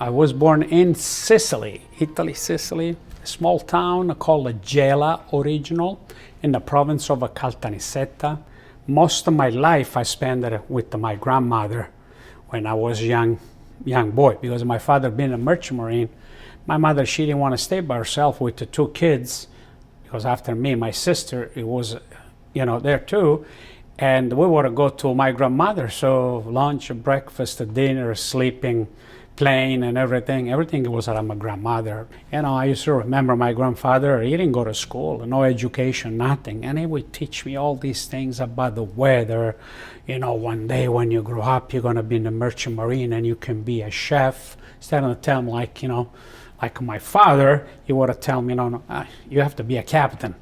I was born in Sicily, Italy, Sicily, a small town called Gela Original in the province of Caltanissetta. Most of my life I spent it with my grandmother when I was a young boy, because my father being a merchant marine. My mother, she didn't want to stay by herself with the two kids, because after me, my sister, it was, there too. And we would go to my grandmother, so lunch, breakfast, dinner, sleeping, playing and everything was at my grandmother. I used to remember my grandfather, he didn't go to school, no education, nothing. And he would teach me all these things about the weather. One day when you grow up, you're gonna be in the merchant marine and you can be a chef. Instead of telling me like my father, he would have tell me, no, you have to be a captain.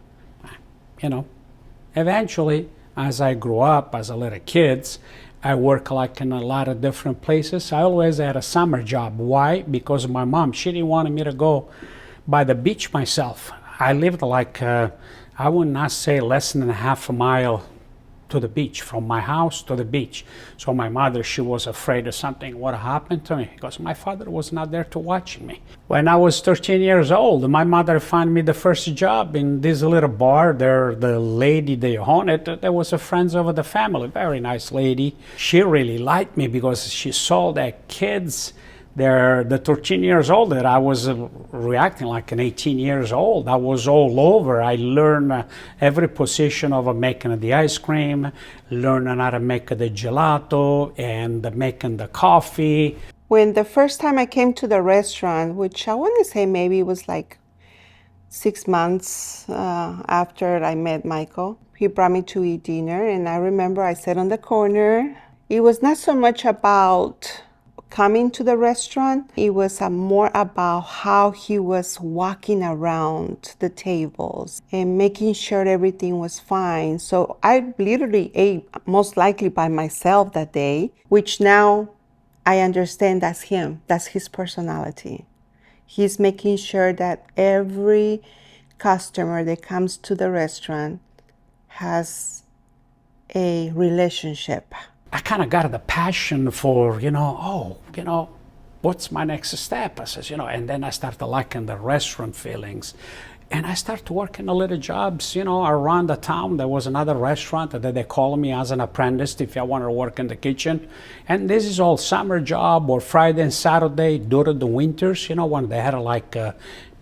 Eventually, as I grew up, as a little kids, I work in a lot of different places. I always had a summer job. Why? Because my mom, she didn't want me to go by the beach myself. I lived I would not say less than a half a mile to the beach, from my house to the beach. So my mother, she was afraid of something would happen to me, because my father was not there to watch me. When I was 13 years old, my mother found me the first job in this little bar. There, the lady they owned it, there was a friend of the family, very nice lady. She really liked me because she saw that kids, they're the 13 years old, that I was reacting like an 18 years old. I was all over. I learned every position of making the ice cream, learning how to make the gelato and making the coffee. When the first time I came to the restaurant, which I want to say maybe it was 6 months after I met Michael, he brought me to eat dinner, and I remember I sat on the corner. It was not so much about coming to the restaurant, it was more about how he was walking around the tables and making sure everything was fine. So I literally ate most likely by myself that day, which now I understand that's him, that's his personality. He's making sure that every customer that comes to the restaurant has a relationship. I kind of got the passion for, what's my next step? I says, and then I started liking the restaurant feelings. And I started working a little jobs, around the town. There was another restaurant that they called me as an apprentice if I wanted to work in the kitchen. And this is all summer job or Friday and Saturday during the winters, when they had a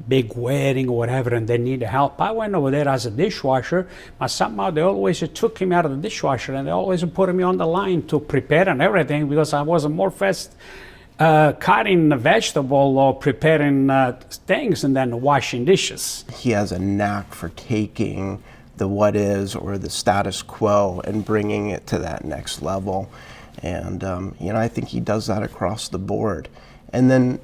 big wedding or whatever and they needed help. I went over there as a dishwasher, but somehow they always took me out of the dishwasher and they always put me on the line to prepare and everything, because I was more fast cutting the vegetable or preparing things and then washing dishes. He has a knack for taking the what is or the status quo and bringing it to that next level. And, I think he does that across the board. And then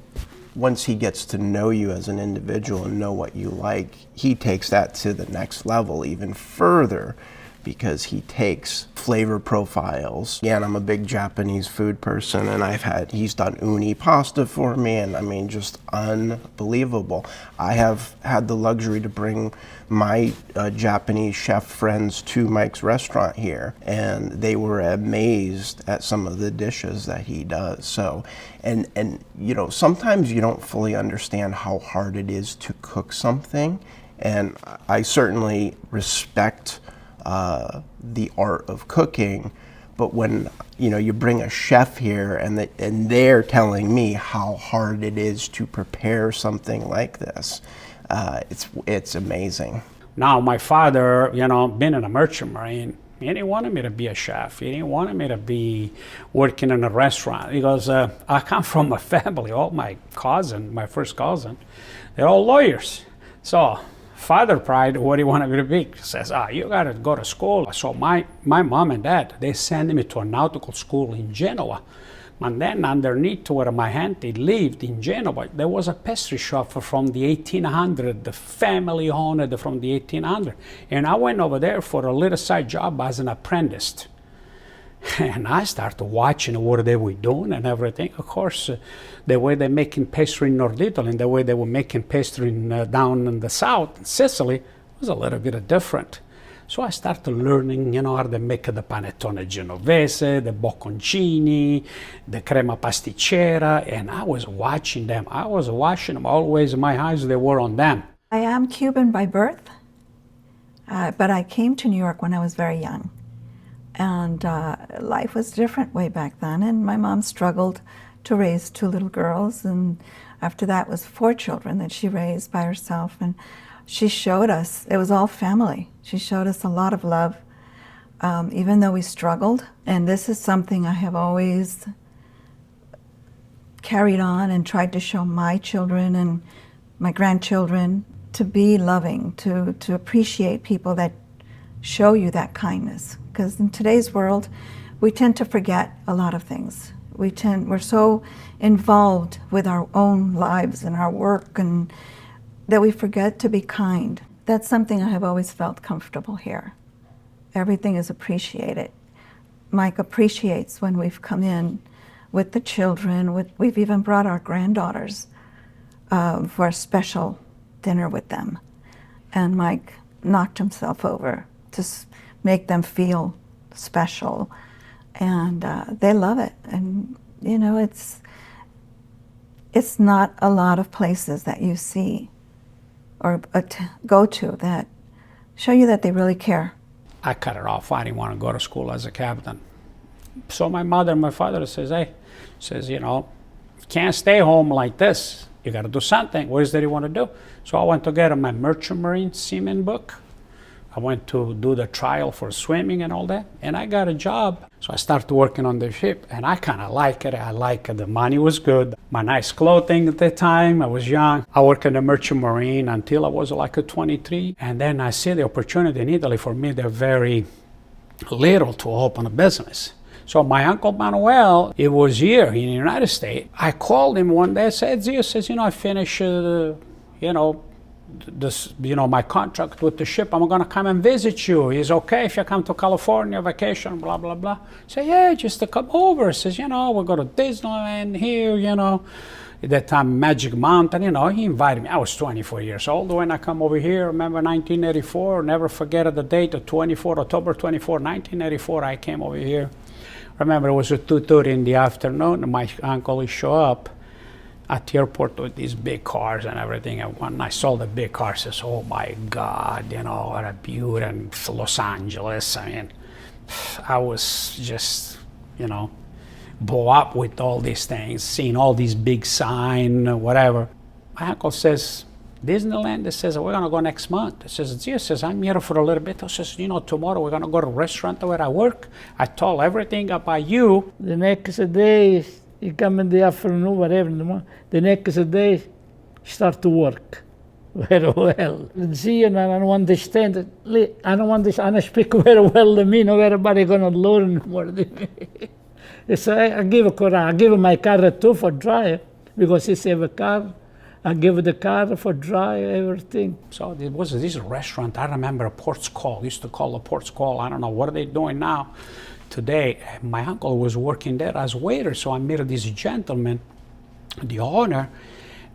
once he gets to know you as an individual and know what you like, he takes that to the next level even further, because he takes flavor profiles. Again, I'm a big Japanese food person, and he's done uni pasta for me, and just unbelievable. I have had the luxury to bring my Japanese chef friends to Mike's restaurant here, and they were amazed at some of the dishes that he does. So, and sometimes you don't fully understand how hard it is to cook something, and I certainly respect the art of cooking, but when you bring a chef here and they're telling me how hard it is to prepare something like this, it's amazing. Now my father, being a merchant marine, he didn't want me to be a chef. He didn't want me to be working in a restaurant, because I come from a family, all my first cousin, they're all lawyers. So father pride, what he wanted me to be, says, you gotta go to school. So my mom and dad, they sent me to a nautical school in Genoa, And then underneath where my auntie lived in Genova, there was a pastry shop from the 1800, the family owned it from the 1800. And I went over there for a little side job as an apprentice. And I started watching what they were doing and everything. Of course, the way they're making pastry in North Italy and the way they were making pastry down in the south, in Sicily, was a little bit different. So I started learning, how to make the panettone genovese, the bocconcini, the crema pasticcera, and I was watching them. Always my eyes, they were on them. I am Cuban by birth, but I came to New York when I was very young. And life was different way back then, and my mom struggled to raise 2 little girls, and after that was 4 children that she raised by herself. And she showed us, it was all family. She showed us a lot of love, even though we struggled. And this is something I have always carried on and tried to show my children and my grandchildren, to be loving, to appreciate people that show you that kindness. Because in today's world, we tend to forget a lot of things. We're so involved with our own lives and our work, and that we forget to be kind. That's something I have always felt comfortable here. Everything is appreciated. Mike appreciates when we've come in with the children. We've even brought our granddaughters for a special dinner with them. And Mike knocked himself over to make them feel special. And they love it. And, it's not a lot of places that you see or go to that show you that they really care. I cut it off. I didn't want to go to school as a captain. So my mother and my father says, you can't stay home like this. You got to do something. What is that you want to do? So I went to get my Merchant Marine Seaman book. I went to do the trial for swimming and all that, and I got a job. So I started working on the ship, and I kind of like it. I like it. The money was good. My nice clothing at the time. I was young. I worked in the Merchant Marine until I was like a 23. And then I see the opportunity in Italy. For me, they're very little to open a business. So my uncle Manuel, he was here in the United States. I called him one day. I said, Zio, I finished, my contract with the ship. I'm going to come and visit you. Is okay if you come to California vacation, blah, blah, blah. I said, yeah, just to come over. He says, we'll go to Disneyland here, At that time, Magic Mountain, he invited me. I was 24 years old when I come over here. Remember 1984, never forget the date, October 24, 1984, I came over here. Remember, it was at 2:30 in the afternoon, and my uncle would show up at the airport with these big cars and everything. And when I saw the big cars, I said, oh my God, what a beauty, and Los Angeles. I mean, I was just, blow up with all these things, seeing all these big signs, whatever. My uncle says, Disneyland, he says, we're going to go next month. He says, I'm here for a little bit. He says, tomorrow we're going to go to a restaurant where I work. I told everything about you. The next day, you come in the afternoon, whatever, in the morning. The next day, start to work very well. See, and I don't understand. I don't speak very well to me. Not everybody going to learn more than me. So I give a car. I give my car too for drive, because he have a car. I give the car for dry, everything. So there was this restaurant, I remember, a Port's Call. Used to call a Port's Call. I don't know, what are they doing now? Today, my uncle was working there as waiter, so I met this gentleman, the owner,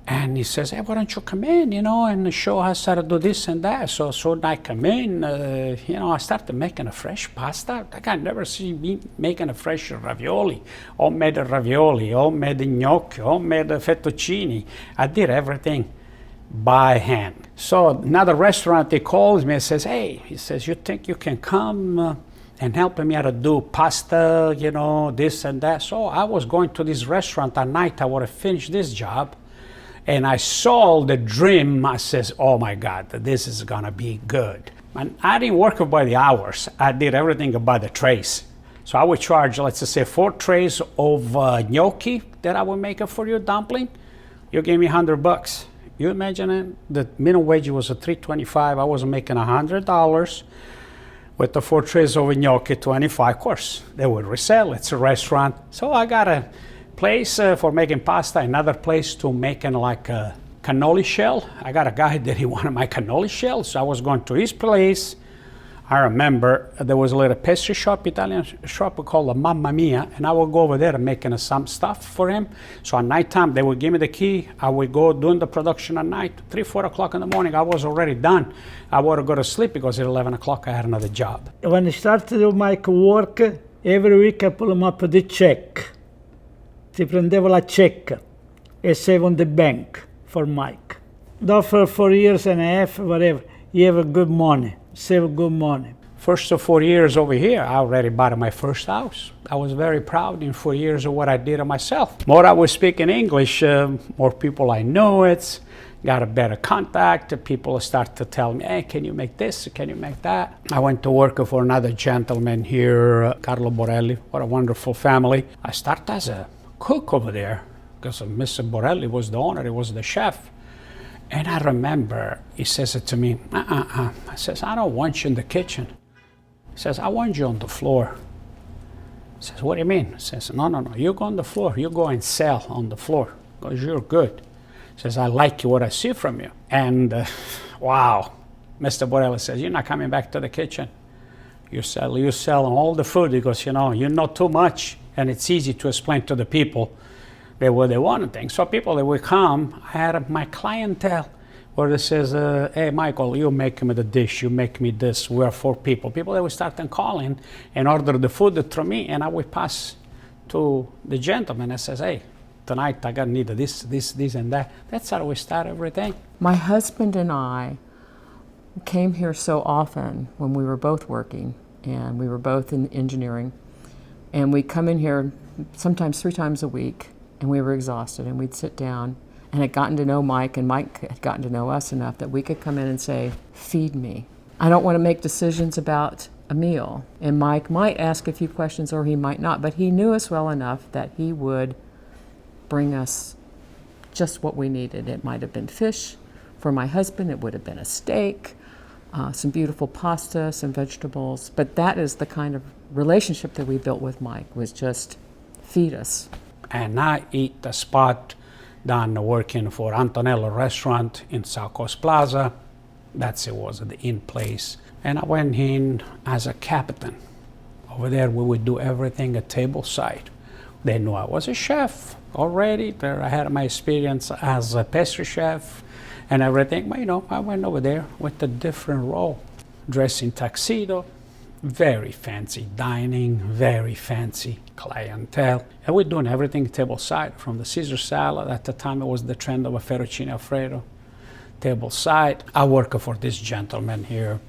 and he says, hey, why don't you come in, and show us how to do this and that. So I come in, I started making a fresh pasta. Like I never see me making a fresh ravioli, homemade ravioli, homemade gnocchi, homemade fettuccine. I did everything by hand. So another restaurant, he calls me and says, hey, he says, you think you can come and help me how to do pasta, this and that. So I was going to this restaurant at night. I would have finished this job. And I saw the dream. I says, oh my God, this is gonna be good. And I didn't work by the hours. I did everything by the trays. So I would charge, let's just say, 4 trays of gnocchi that I would make for you, dumpling. You gave me $100. You imagine it? The minimum wage was $3.25. I was making $100 with the 4 trays of gnocchi, 25. Of course, they would resell. It's a restaurant. So I got place for making pasta, another place to making like a cannoli shell. I got a guy that he wanted my cannoli shell, so I was going to his place. I remember there was a little pastry shop, Italian shop called the Mamma Mia, and I would go over there and making some stuff for him. So at nighttime, they would give me the key. I would go doing the production at night, 3, 4 o'clock in the morning. I was already done. I would go to sleep because at 11 o'clock I had another job. When I started my work, every week I pull him up the check. Ti prendevo la check e save on the bank for Mike. After 4 years and a half, whatever, you have a good money. Save good money. First 4 years over here, I already bought my first house. I was very proud in 4 years of what I did of myself. More I was speaking English, more people I know it, got a better contact. People start to tell me, hey, can you make this? Can you make that? I went to work for another gentleman here, Carlo Borelli. What a wonderful family. I started as a cook over there because Mr. Borelli was the owner, he was the chef. And I remember he says it to me, I says, I don't want you in the kitchen. He says, I want you on the floor. He says, what do you mean? He says, no, you go on the floor. You go and sell on the floor because you're good. He says, I like what I see from you. And wow, Mr. Borelli says, you're not coming back to the kitchen. You sell all the food because, you know too much. And it's easy to explain to the people what they want and things. So people that would come, I had my clientele where it says, hey, Michael, you make me the dish, you make me this, we're 4 people. People that would start calling and order the food through me, and I would pass to the gentleman and says, hey, tonight I need this, and that. That's how we start everything. My husband and I came here so often when we were both working, and we were both in engineering, and we'd come in here sometimes 3 times a week, and we were exhausted, and we'd sit down and had gotten to know Mike, and Mike had gotten to know us enough that we could come in and say, feed me. I don't want to make decisions about a meal. And Mike might ask a few questions or he might not, but he knew us well enough that he would bring us just what we needed. It might have been fish. For my husband, it would have been a steak, some beautiful pasta, some vegetables. But that is the kind of relationship that we built with Mike, was just feed us. And I eat the spot done working for Antonello restaurant in South Coast Plaza. It was the in place. And I went in as a captain. Over there we would do everything at table side. They knew I was a chef already. I had my experience as a pastry chef and everything. But I went over there with a different role. Dressed in tuxedo, very fancy dining, very fancy clientele. And we're doing everything table side, from the Caesar salad. At the time, it was the trend of a fettuccine alfredo, table side. I work for this gentleman here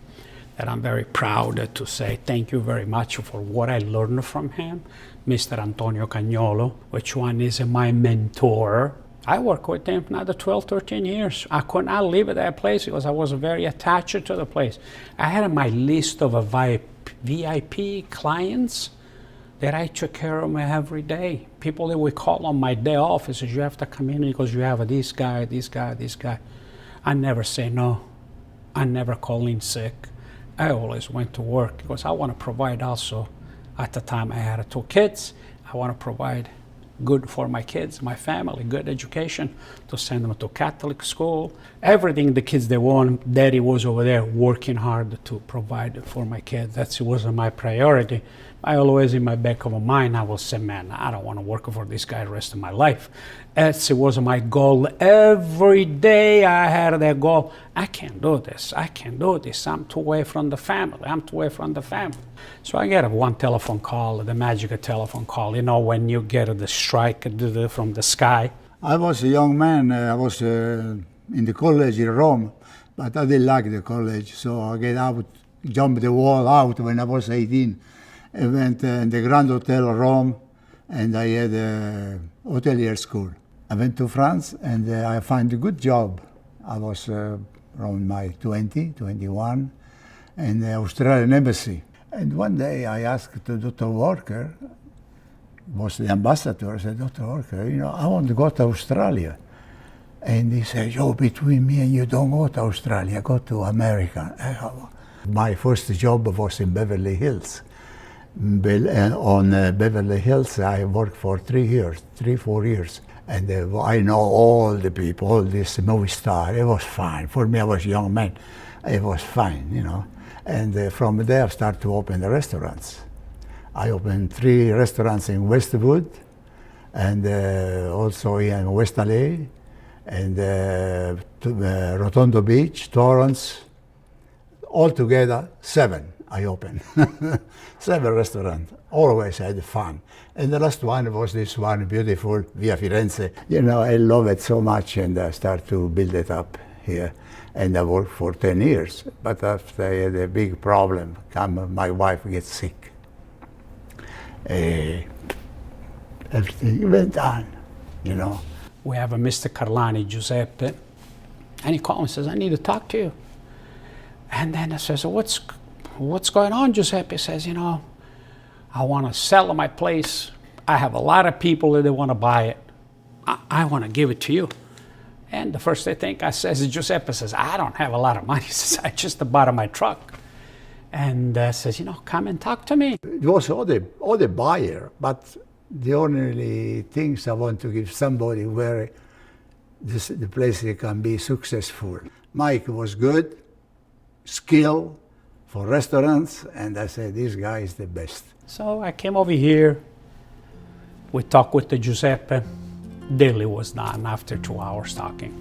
that I'm very proud to say thank you very much for what I learned from him, Mr. Antonio Cagnolo, which one is my mentor. I worked with him another 12, 13 years. I could not leave at that place because I was very attached to the place. I had my list of VIP clients that I took care of every day. People that would call on my day off and says, you have to come in because you have this guy. I never say no. I never call in sick. I always went to work because I want to provide also. At the time I had 2 kids. I want to provide good for my kids, my family, good education, to send them to Catholic school. Everything the kids they want, Daddy was over there working hard to provide for my kids. That was my priority. I always, in my back of my mind, I will say, man, I don't want to work for this guy the rest of my life. That was my goal. Every day I had that goal. I can't do this. I'm too away from the family. So I get one telephone call, the magic telephone call, when you get the strike from the sky. I was a young man. I was in the college in Rome, but I didn't like the college. So I get out, jumped the wall out when I was 18. I went in the Grand Hotel Rome, and I had a hotelier school. I went to France, and I found a good job. I was around my 21, in the Australian embassy. And one day I asked Dr. Walker, was the ambassador, I said, Dr. Walker, I want to go to Australia. And he said, between me and you, don't go to Australia, go to America. My first job was in Beverly Hills. On Beverly Hills. I worked for 4 years. And I know all the people, all these movie stars. It was fine. For me, I was a young man. It was fine, you know. And from there, I started to open the restaurants. I opened 3 restaurants in Westwood, and also in West LA, and Rotondo Beach, Torrance. Altogether, 7 I opened. 7 restaurants. Always had fun. And the last one was this one, beautiful, Via Firenze. You know, I love it so much, and I started to build it up here. And I worked for 10 years. But after I had a big problem, my wife gets sick. Everything went on, you know. We have a Mr. Carlani, Giuseppe, and he called me and says, I need to talk to you. And then I says, what's going on, Giuseppe? He says, you know, I want to sell my place. I have a lot of people that want to buy it. I want to give it to you. And the first thing I says is, Giuseppe says, I don't have a lot of money. He says, I just bought my truck. And says, you know, come and talk to me. It was all the buyer, but the only things I want to give somebody where the place can be successful. Mike was good, skill for restaurants, and I said, this guy is the best. So I came over here. We talked with the Giuseppe. Daily was done after 2 hours talking.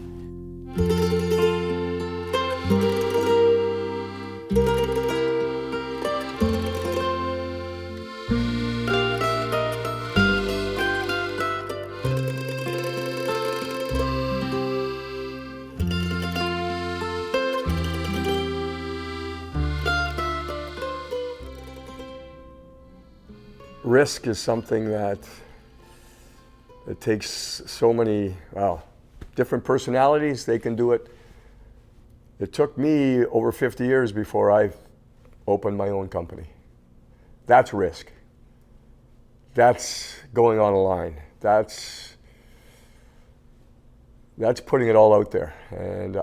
Risk is something that it takes so many, different personalities, they can do it. It took me over 50 years before I opened my own company. That's risk. That's going on a line. That's putting it all out there. And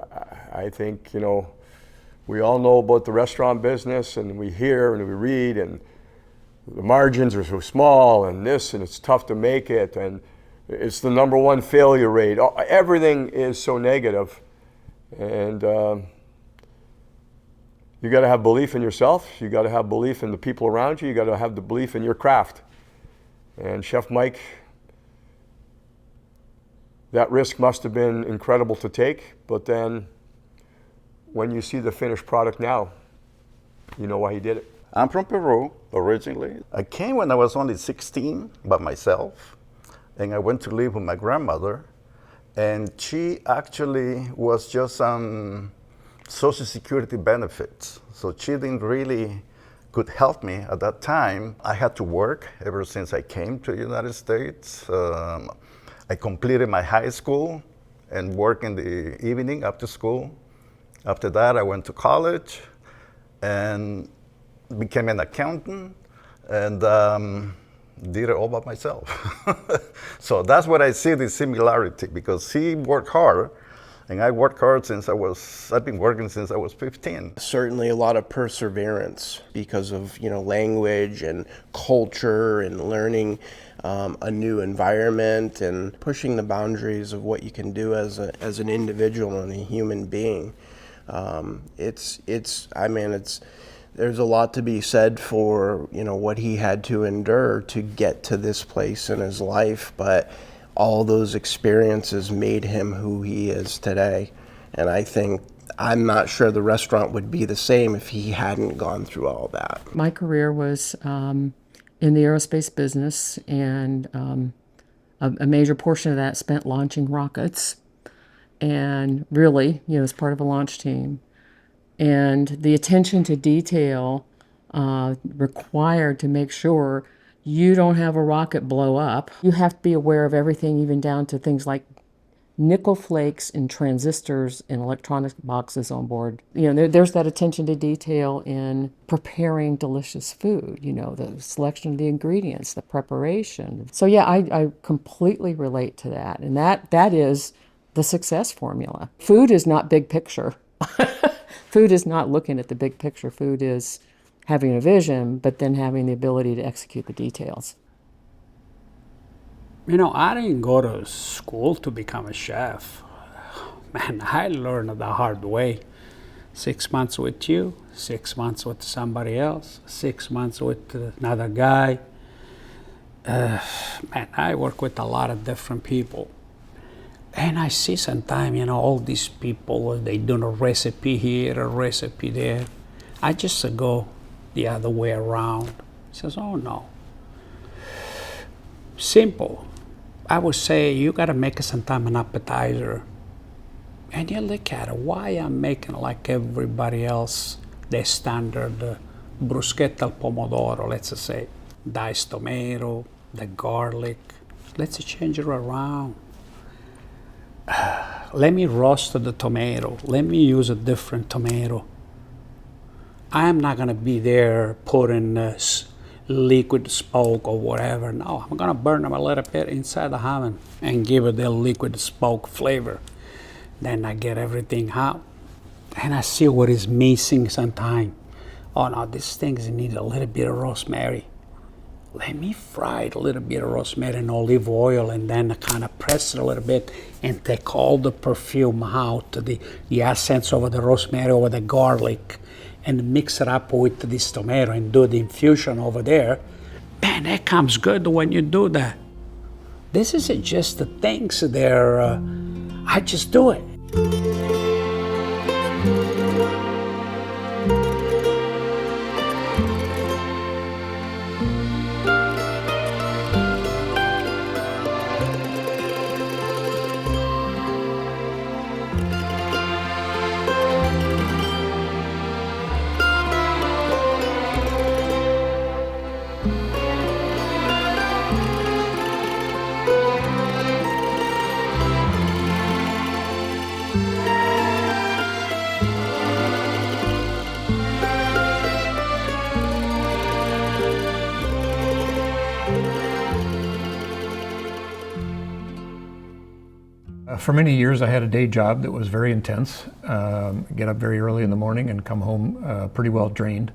I think, you know, we all know about the restaurant business, and we hear and we read, and the margins are so small, and this, and it's tough to make it, and it's the #1 failure rate. Everything is so negative. And you got to have belief in yourself. You got to have belief in the people around you. You got to have the belief in your craft. And Chef Mike, that risk must have been incredible to take. But then when you see the finished product now, you know why he did it. I'm from Peru originally. I came when I was only 16 by myself, and I went to live with my grandmother, and she actually was just on Social Security benefits. So she didn't really could help me at that time. I had to work ever since I came to the United States. I completed my high school and worked in the evening after school. After that, I went to college and became an accountant, and did it all by myself. So that's what I see the similarity, because he worked hard, and I worked hard I've been working since I was 15. Certainly a lot of perseverance because of, you know, language and culture and learning a new environment and pushing the boundaries of what you can do as an individual and a human being. There's a lot to be said for, you know, what he had to endure to get to this place in his life, but all those experiences made him who he is today. And I'm not sure the restaurant would be the same if he hadn't gone through all that. My career was in the aerospace business, and a major portion of that spent launching rockets, and really, you know, as part of a launch team. And the attention to detail required to make sure you don't have a rocket blow up. You have to be aware of everything, even down to things like nickel flakes and transistors in electronic boxes on board. You know, there's that attention to detail in preparing delicious food, you know, the selection of the ingredients, the preparation. So yeah, I completely relate to that. And that is the success formula. Food is not big picture. Food is not looking at the big picture. Food is having a vision, but then having the ability to execute the details. You know, I didn't go to school to become a chef. Man, I learned the hard way. 6 months with you, 6 months with somebody else, 6 months with another guy. Man, I work with a lot of different people. And I see sometimes, you know, all these people, they do a recipe here, a recipe there. I just go the other way around. Says, oh no. Simple. I would say you gotta make sometimes an appetizer. And you look at it, why I'm making like everybody else, the standard bruschetta al pomodoro, let's say, diced tomato, the garlic. Let's change it around. Let me roast the tomato. Let me use a different tomato. I am not gonna be there putting liquid smoke or whatever. No, I'm gonna burn them a little bit inside the oven and give it the liquid smoke flavor. Then I get everything out and I see what is missing sometimes. Oh no, these things need a little bit of rosemary. Let me fry a little bit of rosemary and olive oil and then kind of press it a little bit and take all the perfume out, the essence of the rosemary over the garlic, and mix it up with this tomato and do the infusion over there. Man, that comes good when you do that. This is just the things there. I just do it. For many years, I had a day job that was very intense. Get up very early in the morning and come home pretty well drained.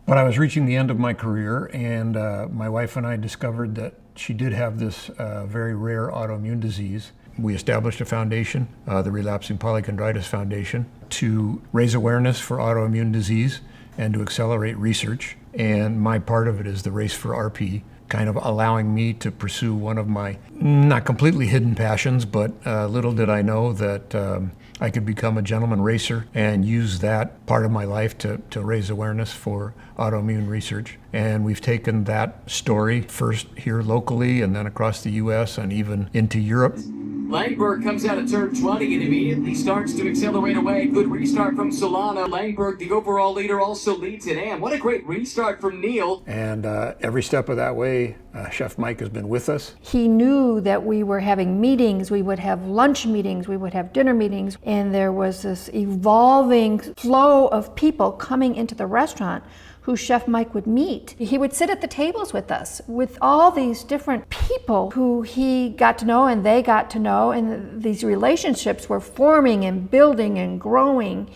But I was reaching the end of my career, and my wife and I discovered that she did have this very rare autoimmune disease. We established a foundation, the Relapsing Polychondritis Foundation, to raise awareness for autoimmune disease and to accelerate research. And my part of it is the Race for RP, kind of allowing me to pursue one of my not completely hidden passions, but little did I know that I could become a gentleman racer and use that part of my life to raise awareness for autoimmune research. And we've taken that story first here locally and then across the US and even into Europe. Langberg comes out of turn 20 and immediately starts to accelerate away. Good restart from Solana. Langberg, the overall leader, also leads it. And what a great restart from Neil. And every step of that way, Chef Mike has been with us. He knew that we were having meetings, we would have lunch meetings, we would have dinner meetings, and there was this evolving flow of people coming into the restaurant who Chef Mike would meet. He would sit at the tables with us, with all these different people who he got to know and they got to know, and these relationships were forming and building and growing.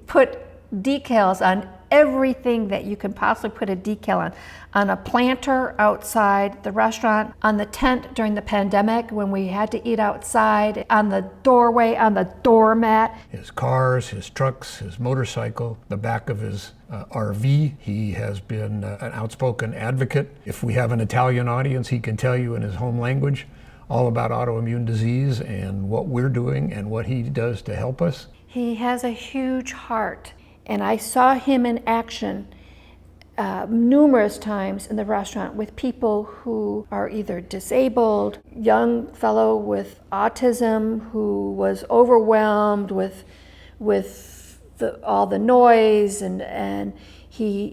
Put decals on everything that you can possibly put a decal on a planter outside the restaurant, on the tent during the pandemic when we had to eat outside, on the doorway, on the doormat. His cars, his trucks, his motorcycle, the back of his RV. He has been an outspoken advocate. If we have an Italian audience, he can tell you in his home language all about autoimmune disease and what we're doing and what he does to help us. He has a huge heart, and I saw him in action numerous times in the restaurant with people who are either disabled, young fellow with autism who was overwhelmed with all the noise, and he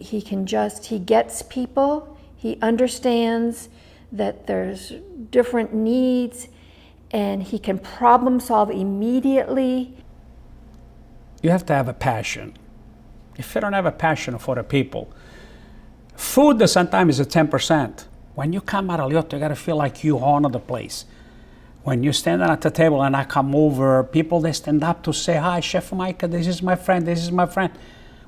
gets people, he understands that there's different needs, and he can problem solve immediately. You have to have a passion. If you don't have a passion for the people, food sometimes is 10%. When you come at Aliotta, you gotta feel like you own the place. When you're standing at the table and I come over, people, they stand up to say, hi, Chef Mike, this is my friend, this is my friend.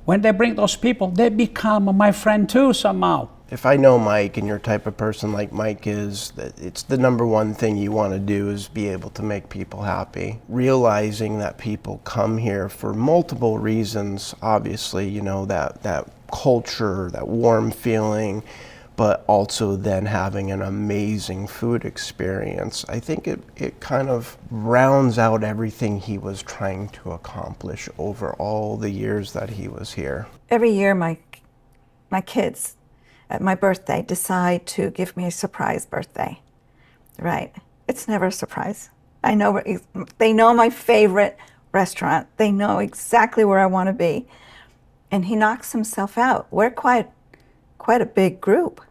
when they bring those people, they become my friend too somehow. If I know Mike and you're the type of person like Mike is, that it's the number one thing you want to do is be able to make people happy. Realizing that people come here for multiple reasons, obviously, you know, that culture, that warm feeling, but also then having an amazing food experience. I think it kind of rounds out everything he was trying to accomplish over all the years that he was here. Every year my kids at my birthday decide to give me a surprise birthday, right? It's never a surprise. I know they know my favorite restaurant. They know exactly where I want to be. And he knocks himself out. We're quite a big group.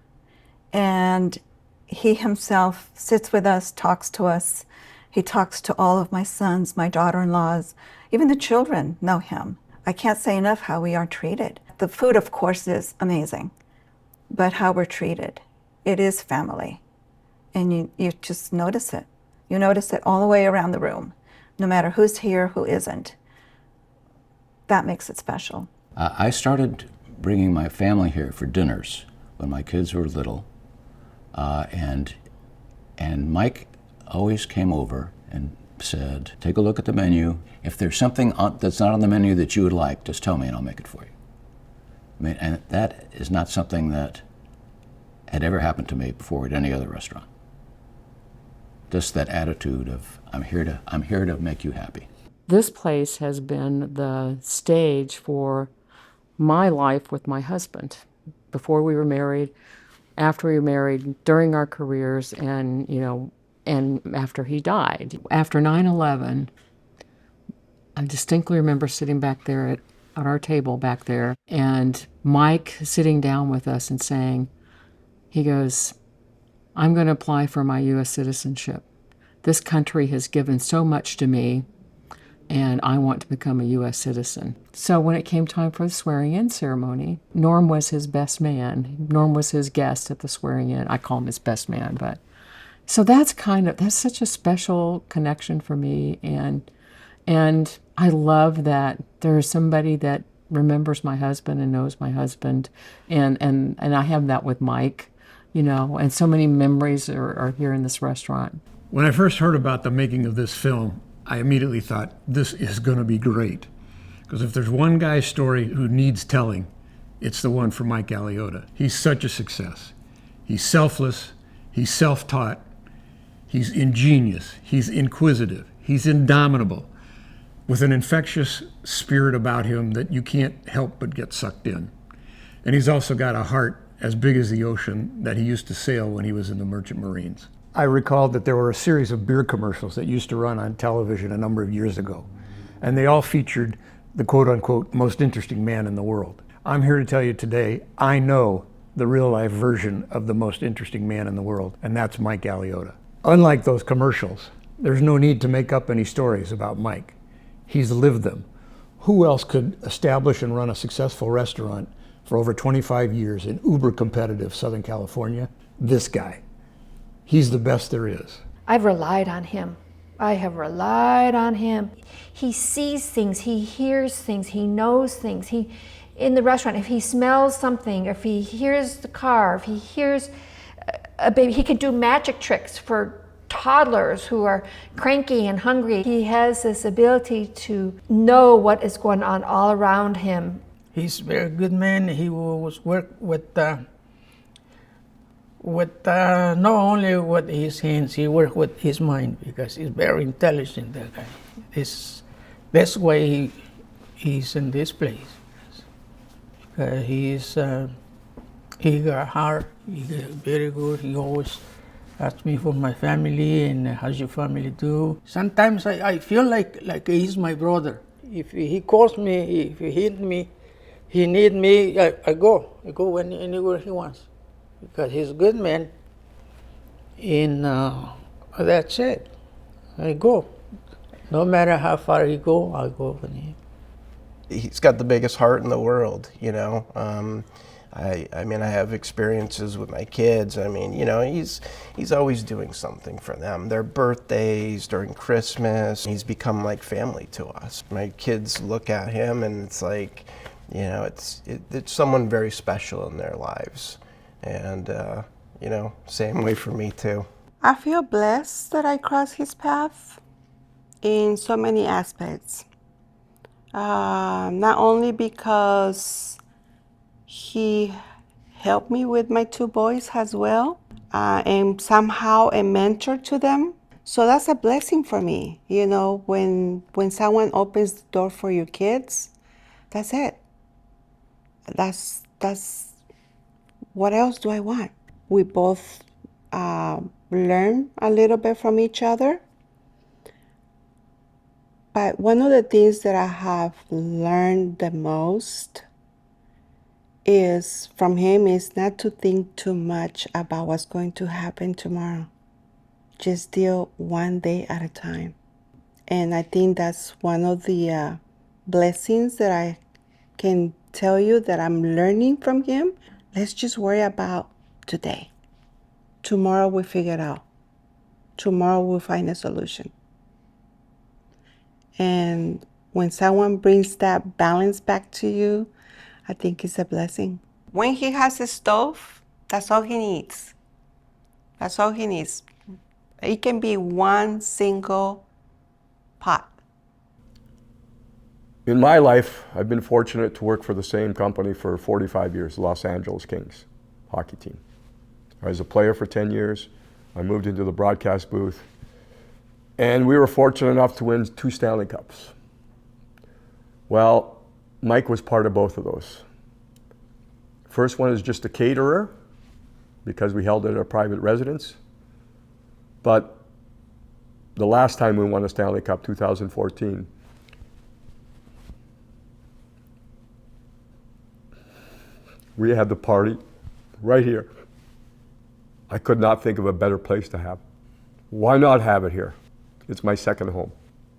And he himself sits with us, talks to us. He talks to all of my sons, my daughter-in-laws, even the children know him. I can't say enough how we are treated. The food, of course, is amazing, but how we're treated. It is family. And you just notice it. You notice it all the way around the room, no matter who's here, who isn't. That makes it special. I started bringing my family here for dinners when my kids were little, and Mike always came over and said, take a look at the menu. If there's something that's not on the menu that you would like, just tell me and I'll make it for you. I mean, and that is not something that had ever happened to me before at any other restaurant. Just that attitude of, I'm here to make you happy. This place has been the stage for my life with my husband. Before we were married, after we were married, during our careers, and, you know, and after he died. After 9/11, I distinctly remember sitting back there at our table back there, and Mike sitting down with us and saying, he goes, I'm going to apply for my U.S. citizenship. This country has given so much to me, and I want to become a U.S. citizen. So when it came time for the swearing-in ceremony, Norm was his best man. Norm was his guest at the swearing-in. I call him his best man, but so that's such a special connection for me, and I love that there's somebody that remembers my husband and knows my husband, and I have that with Mike, you know, and so many memories are here in this restaurant. When I first heard about the making of this film, I immediately thought, this is going to be great. Because if there's one guy's story who needs telling, it's the one for Mike Aliotta. He's such a success. He's selfless, he's self-taught, he's ingenious, he's inquisitive, he's indomitable, with an infectious spirit about him that you can't help but get sucked in. And he's also got a heart as big as the ocean that he used to sail when he was in the Merchant Marines. I recalled that there were a series of beer commercials that used to run on television a number of years ago, and they all featured the quote-unquote most interesting man in the world. I'm here to tell you today, I know the real-life version of the most interesting man in the world, and that's Mike Aliotta. Unlike those commercials, there's no need to make up any stories about Mike. He's lived them. Who else could establish and run a successful restaurant for over 25 years in uber-competitive Southern California? This guy. He's the best there is. I've relied on him. I have relied on him. He sees things, he hears things, he knows things. In the restaurant, if he smells something, if he hears the car, if he hears a baby, he can do magic tricks for toddlers who are cranky and hungry. He has this ability to know what is going on all around him. He's a very good man. He was work with not only with his hands, he worked with his mind, because he's very intelligent, that guy. That's why he's in this place. He got heart, he got very good. He always asks me for my family and how's your family do. Sometimes I feel like he's my brother. If he calls me, if he needs me, he need me, I go anywhere he wants. Because he's a good man, and that's it. I go. No matter how far he go, I'll go with him. He's got the biggest heart in the world, you know. I mean, I have experiences with my kids. I mean, you know, he's always doing something for them. Their birthdays, during Christmas, he's become like family to us. My kids look at him and it's like, you know, it's someone very special in their lives. And, you know, same way for me too. I feel blessed that I crossed his path in so many aspects. Not only because he helped me with my two boys as well, and somehow a mentor to them. So that's a blessing for me. You know, when someone opens the door for your kids, that's it. That's what else do I want? We both learn a little bit from each other. But one of the things that I have learned the most is from him is not to think too much about what's going to happen tomorrow. Just deal one day at a time. And I think that's one of the blessings that I can tell you that I'm learning from him. Let's just worry about today. Tomorrow we'll figure it out. Tomorrow we'll find a solution. And when someone brings that balance back to you, I think it's a blessing. When he has a stove, that's all he needs. That's all he needs. It can be one single pot. In my life, I've been fortunate to work for the same company for 45 years, the Los Angeles Kings hockey team. I was a player for 10 years. I moved into the broadcast booth. And we were fortunate enough to win 2 Stanley Cups. Well, Mike was part of both of those. First one is just a caterer, because we held it at a private residence. But the last time we won a Stanley Cup, 2014, we had the party right here. I could not think of a better place to have. Why not have it here? It's my second home.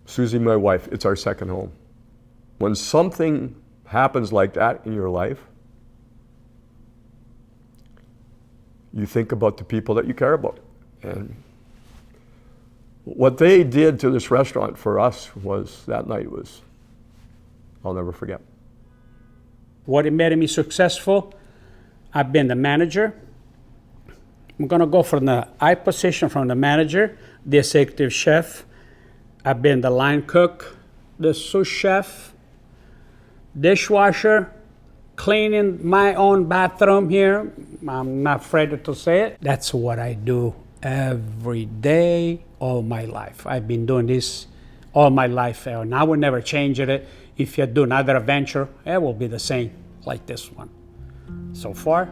Susie, my wife, it's our second home. When something happens like that in your life, you think about the people that you care about. And what they did to this restaurant for us was, that night was, I'll never forget. What made me successful, I've been the manager. I'm gonna go from the high position from the manager, the executive chef. I've been the line cook, the sous chef, dishwasher, cleaning my own bathroom here. I'm not afraid to say it. That's what I do every day, all my life. I've been doing this all my life, and I will never change it. If you do another adventure, it will be the same like this one. So far,